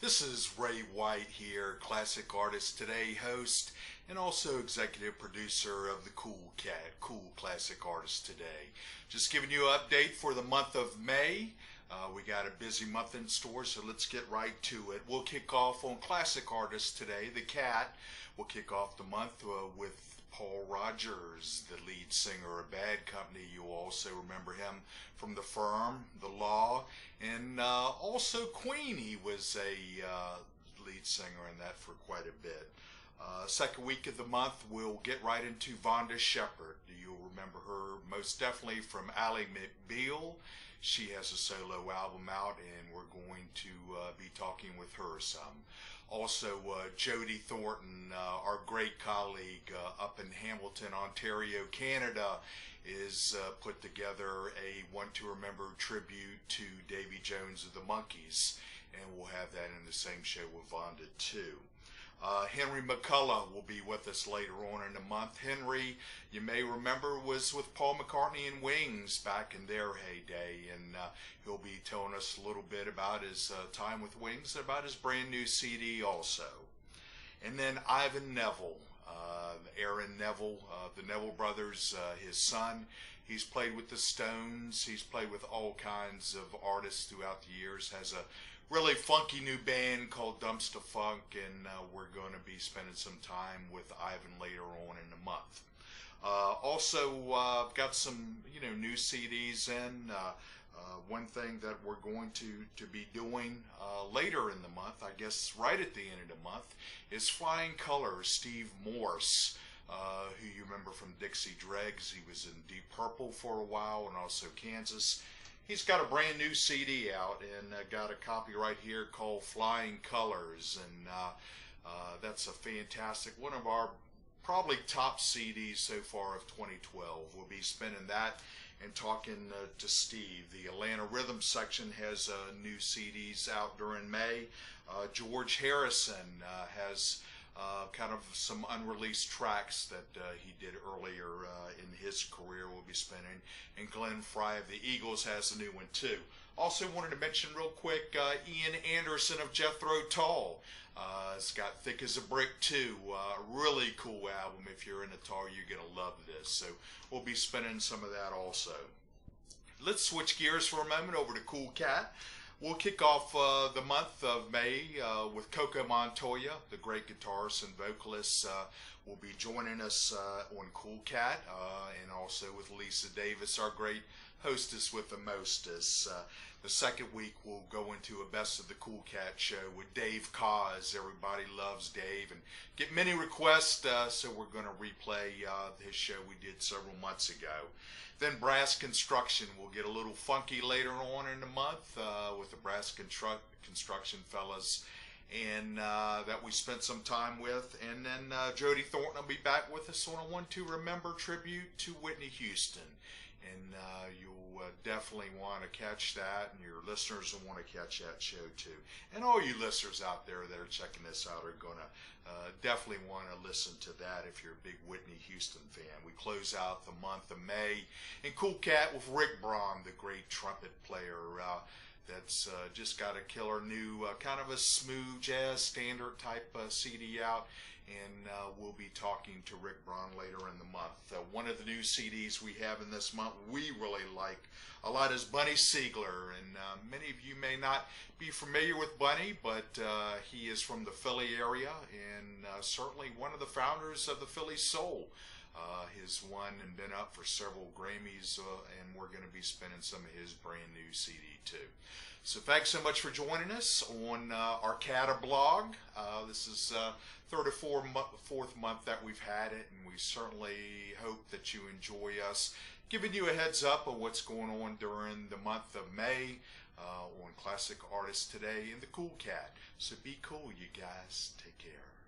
This is Ray White here, Classic Artist Today host and also executive producer of the Cool Cat, Cool Classic Artist Today. Just giving you an update for the month of May. We got a busy month in store, so let's get right to it. We'll kick off on Classic Artist Today, the Cat. We'll kick off the month with Paul Rodgers, the lead singer of Bad Company. You'll also remember him from The Firm, The Law, and also Queen. He was a lead singer in that for quite a bit. Second week of the month, we'll get right into Vonda Shepard. You'll remember her most definitely from Ally McBeal. She has a solo album out, and we're going to be talking with her some. Also, Jody Thornton, our great colleague up in Hamilton, Ontario, Canada, is put together a One to Remember tribute to Davy Jones of the Monkees, and we'll have that in the same show with Vonda too. Henry McCullough will be with us later on in the month. Henry, you may remember, was with Paul McCartney and Wings back in their heyday, and he'll be telling us a little bit about his time with Wings and about his brand new CD also. And then Ivan Neville, Aaron Neville, the Neville brothers, his son. He's played with the Stones. He's played with all kinds of artists throughout the years. Has a really funky new band called Dumpster Funk, and we're going to be spending some time with Ivan later on in the month. Also, I've got some new CDs in. One thing that we're going to be doing later in the month, I guess right at the end of the month, is Flying Colors. Steve Morse, who you remember from Dixie Dregs. He was in Deep Purple for a while and also Kansas. He's got a brand new CD out, and got a copy right here called Flying Colors, and that's a fantastic, one of our probably top CDs so far of 2012. We'll be spinning that and talking to Steve. The Atlanta Rhythm section has new CDs out during May. George Harrison has kind of some unreleased tracks that he did earlier in his career we'll be spinning. And Glenn Frey of the Eagles has a new one too. Also wanted to mention real quick Ian Anderson of Jethro Tull. It's got Thick as a Brick too. Really cool album. If you're into Tull, you're going to love this. So we'll be spinning some of that also. Let's switch gears for a moment over to Cool Cat. We'll kick off the month of May with Coco Montoya, the great guitarist and vocalist, will be joining us on Cool Cat, and also with Lisa Davis, our great hostess with the mostest. The second week we'll go into a Best of the Cool Cat show with Dave Koz. Everybody loves Dave and get many requests, so we're going to replay his show we did several months ago. Then Brass Construction will get a little funky later on in the month with the Brass Construction fellas, and that we spent some time with. And then Jody Thornton will be back with us on a One to Remember tribute to Whitney Houston. And you'll definitely want to catch that, and your listeners will want to catch that show too. And all you listeners out there that are checking this out are going to definitely want to listen to that if you're a big Whitney Houston fan. We close out the month of May in Cool Cat with Rick Braun, the great trumpet player that's just got a killer new kind of a smooth jazz standard type CD out. And we'll be talking to Rick Braun later in the month. One of the new CDs we have in this month we really like a lot is Bunny Siegler, and many of you may not be familiar with Bunny, but he is from the Philly area, and certainly one of the founders of the Philly Soul. He's won and been up for several Grammys, and we're going to be spinning some of his brand new CD too. So thanks so much for joining us on our Cata blog. This is third or fourth month that we've had it, and we certainly hope that you enjoy us giving you a heads up on what's going on during the month of May on Classic Artists Today in the Cool Cat. So be cool, you guys. Take care.